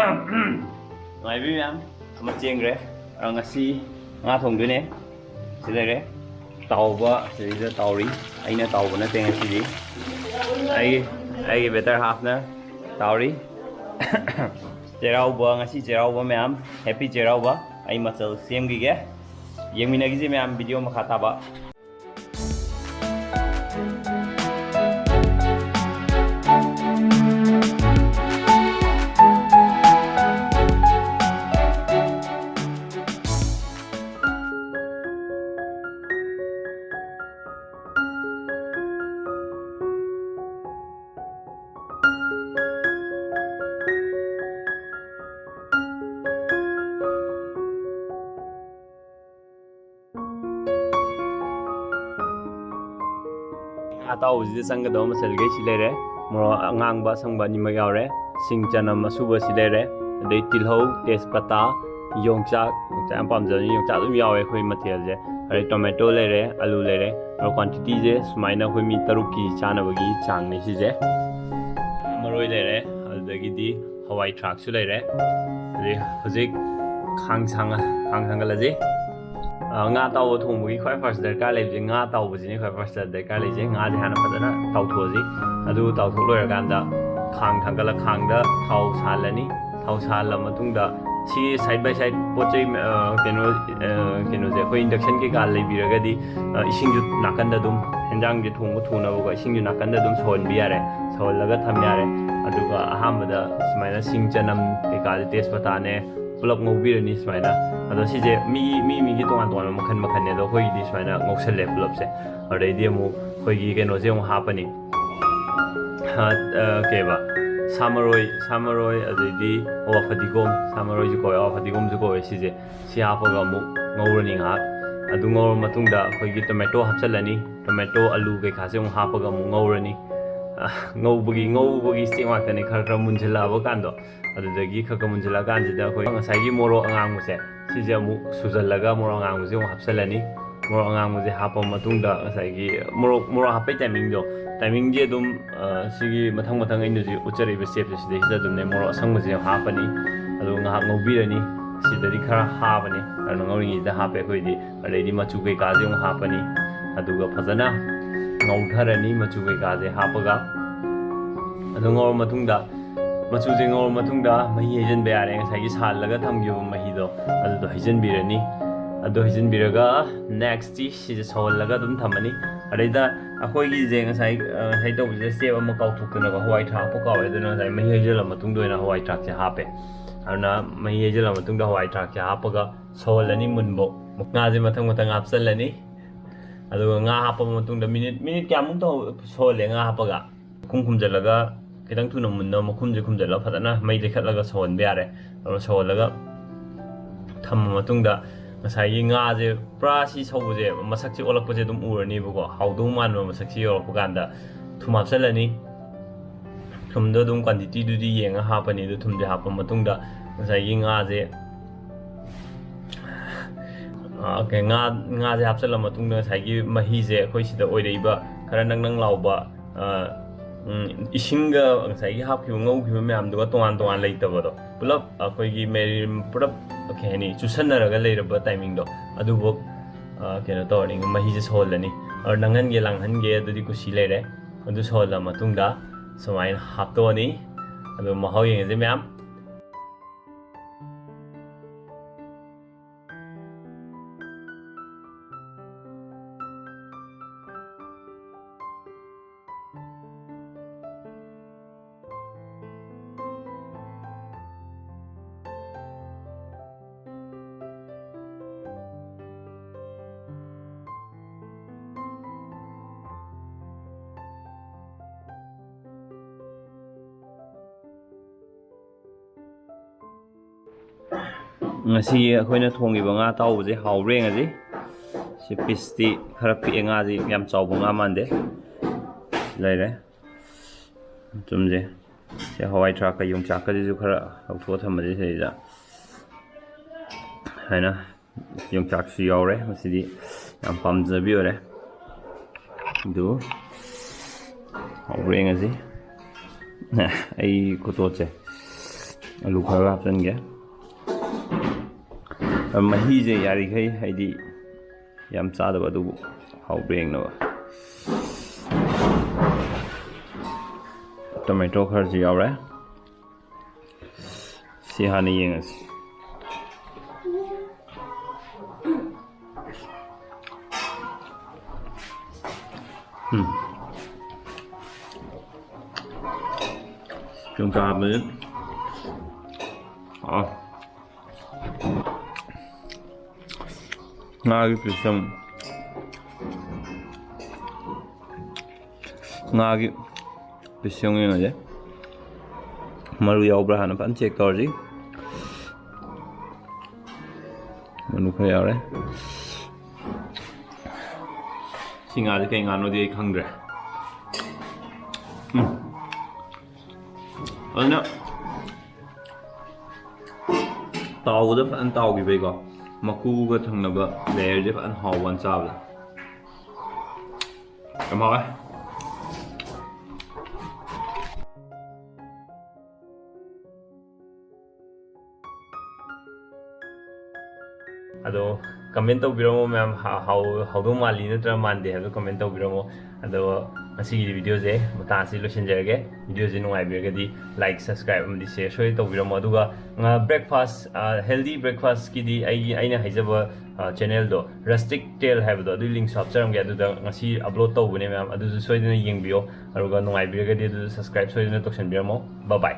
Maybe ma'am, mà chiên rẻ, ngà si, ngà thùng đứa nè, sẽ đây rẻ, tàu quá, sẽ đi tàu đi, anh nó tàu của nó tên là gì? Ai better half nè, tàu đi, Jerau ngà si Jerau ma'am, happy Jerau ba, anh mà sel xem gì ghé, yang mina gizi ma'am video mà khát ba. Atau uji sang kedua masal gay silere, moro ngang ba sang ba ni magaure, sing chanam masuba silere, dari tilhau, tespata, yongchak ampam jadi yongchak tu miawe khui material je, hari tomato lere, alu lere, moro quantity je, semaina khui mi taruki chana bagi chang ni si je, moro lere, adagi di Hawaii truck su lere, jadi hujik khang sang lagi. Nga tàu thùng với khoai first đời cái này nga tàu với gì khoai first đời cái này nga thì hàng nó là tàu thua gì, adu tàu thua rồi cái đó khang thằng cái là khang đó tàu sàn là ní tàu sàn là mà tung đó si side by side bớt chơi cái nó gì khoi induction cái cái này bị rồi cái đi sinh nhật nạc ăn đó đúng hiện đang cái thùng có thùng nào cái sinh nhật nạc ăn đó đúng sồn bị rồi sồn là cái tham gia rồi adu cái ham mà đó xem là sinh chân năm cái test bắt anh pulau ngopi ni sebenarnya, atau sih je mi gitu tuan makan ni, atau koi di sebenarnya ngoksel le pulau se, ada dia mu koi gini kan ozeng apa ni, keba, samaroi ada di fatigom, samaroi juga fatigom juga sih je, siapa kamu ngawur ni ngak, adu ngawur matung dah koi gitu tomato hapsel ni, tomato alu kayak kasih apa kamu ngawur ni, ngau bagi sih macam ni kerja muncul apa kan do. Adudagi khaka munjala kanjida khoi ngasai moro angang muse sije mu sujallaga moro angang muse hapsalani moro angang muse hapa matungda ngasai gi moro hapai timing je dum sigi mathang indu ji uchari be sep side hisa dum ne moro asang muse hapani adu nga ngobirani sidari khara habani anu ngawri da hape khoi di already machu kai ka je hapani aduga phajana ngawtharani machu kai ka je hapaga adu ngor matungda machu jengor matungda mahi hejen be are ngai gi sal laga thamgyu mahi do adu hejen birani adu hejen biraga next ti si sol laga dum thamani areida akoi gi jeng sai sai to je step am kau thuk na ga hawai thak po ka we dona sai mahi hejen la matung do na hawai thak che hape ana mahi hejen la matung da hawai thak che hapaga sol ani munbo nga je mathang apsal lani adu nga hapa matung da minute kyamung to sol le nga hapaga kum jalaga kitang tu namun na makum jala patana may likat laga sohon biare sohon laga tham matung da masai nga je pra si sobu je masak chi olak je dum urani bugo haudung man masak chi olak ganda thumap salani thum do dum quantity du di yenga hapani du thum je hapa matung da masai nga je okay nga je hapsala matung da sai gi mahi je khoi sida oireiba khara nang lauba isingga ngasai hapki ngauki myam duga tongan leitaba do pulap akoi gi meri pulap keni chusanaraga leiraba timing do adu bok kena tawni mahi je solani ar nangan ge langhan ge adudi kusi leire adu sola matungda samain haptoni adu mahau yeng je myam ngasi akhoi na thongi ba nga taw je hawre nga ji si pisti khara pi nga ji yam chaw ba nga mande lai re tum je se hawai truck ka yung chak ka ji khara hau tho tham ji se ja haina yung chak si yaw re masi di yam pam je bi re du hawre nga ji ai ko to che ꯑꯂꯨ ꯈꯔ ꯍꯥꯞꯆꯤꯟꯒꯦ ꯃꯍꯤꯁꯦ ꯌꯥꯔꯤꯈꯩ ꯍꯥꯏꯗꯤ ꯌꯥꯝ ꯆꯥꯗꯕ ꯑꯗꯨꯕꯨ ꯍꯥꯎꯕ꯭ꯔꯥ ꯌꯦꯡꯅꯕ ꯇꯣꯃꯦꯇꯣ ꯈꯔꯁꯨ ꯌꯥꯎꯔꯦ ꯁꯤ ꯍꯥꯟꯅ ꯌꯦꯡꯉꯁꯤ 좀 잡은 ngagi pisang ngagi pisang yang aja maru yaubra hana pan check tawji manu kha yaure singa de kai ngano de khangdre ꯑꯗꯨꯅ ꯇꯥꯎꯕꯗ ꯐꯖꯅ ꯇꯥꯎꯈꯤꯕꯩꯀꯣ ꯃꯀꯨꯒ ꯊꯪꯅꯕ ꯂꯦꯌꯔꯁꯦ ꯐꯖꯅ ꯍꯥꯎꯕ ꯆꯥꯕꯗ ꯌꯥꯝ ꯍꯥꯎꯋꯦ ꯑꯗꯣ ꯀꯃꯦꯟ ꯇꯧꯕꯤꯔꯝꯃꯣ ꯃꯌꯥꯝ ꯍꯥꯎꯗꯧ ꯃꯥꯜꯂꯤ ꯅꯠꯇ꯭ꯔꯒ ꯃꯥꯟꯗꯦ ꯍꯥꯏꯕꯗꯣ ꯀꯃꯦꯟ ꯇꯧꯕꯤꯔꯝꯃꯣ ꯑꯗꯣ ꯉꯁꯤꯒꯤ ꯚꯤꯗꯤꯑꯣꯁꯦ ꯃꯇꯥꯡ ꯑꯁꯤ ꯂꯣꯏꯁꯤꯟꯖꯔꯒꯦ ꯚꯤꯗꯤꯑꯣꯁꯦ ꯅꯨꯡꯉꯥꯏꯕꯤꯔꯒꯗꯤ ꯂꯥꯏꯛ ꯁꯕꯁꯀ꯭ꯔꯥꯏꯕ ꯑꯃꯗꯤ ꯁꯦꯌꯔ ꯁꯣꯏꯗꯅ ꯇꯧꯕꯤꯔꯝꯃꯣ ꯑꯗꯨꯒ ꯕ꯭ꯔꯦꯛꯐꯥꯁ ꯍꯦꯜꯗꯤ ꯕ꯭ꯔꯦꯛꯐꯥꯁꯀꯤꯗꯤ ꯑꯩꯅ ꯍꯥꯏꯖꯕ ꯆꯦꯅꯦꯜꯗꯣ ꯔꯁꯇꯤꯛ ꯇꯦꯜ ꯍꯥꯏꯕꯗꯣ ꯑꯗꯨꯒꯤ ꯂꯤꯡꯛꯁꯨ ꯍꯥꯞꯆꯔꯝꯒꯦ ꯑꯗꯨꯗ ꯉꯁꯤ ꯑꯞꯂꯣꯗ ꯇꯧꯕꯅꯦ ꯃꯌꯥꯝ ꯑꯗꯨꯁꯨ ꯁꯣꯏꯗꯅ ꯌꯦꯡꯕꯤꯌꯣ ꯑꯗꯨꯒ ꯅꯨꯡꯉꯥꯏꯕꯤꯔꯒꯗꯤ ꯑꯗꯨꯁꯨ ꯁꯕꯁꯀ꯭ꯔꯥꯏꯕ ꯁꯣꯏꯗꯅ ꯇꯧꯁꯟꯕꯤꯔꯝꯃꯣ ꯕꯥꯏ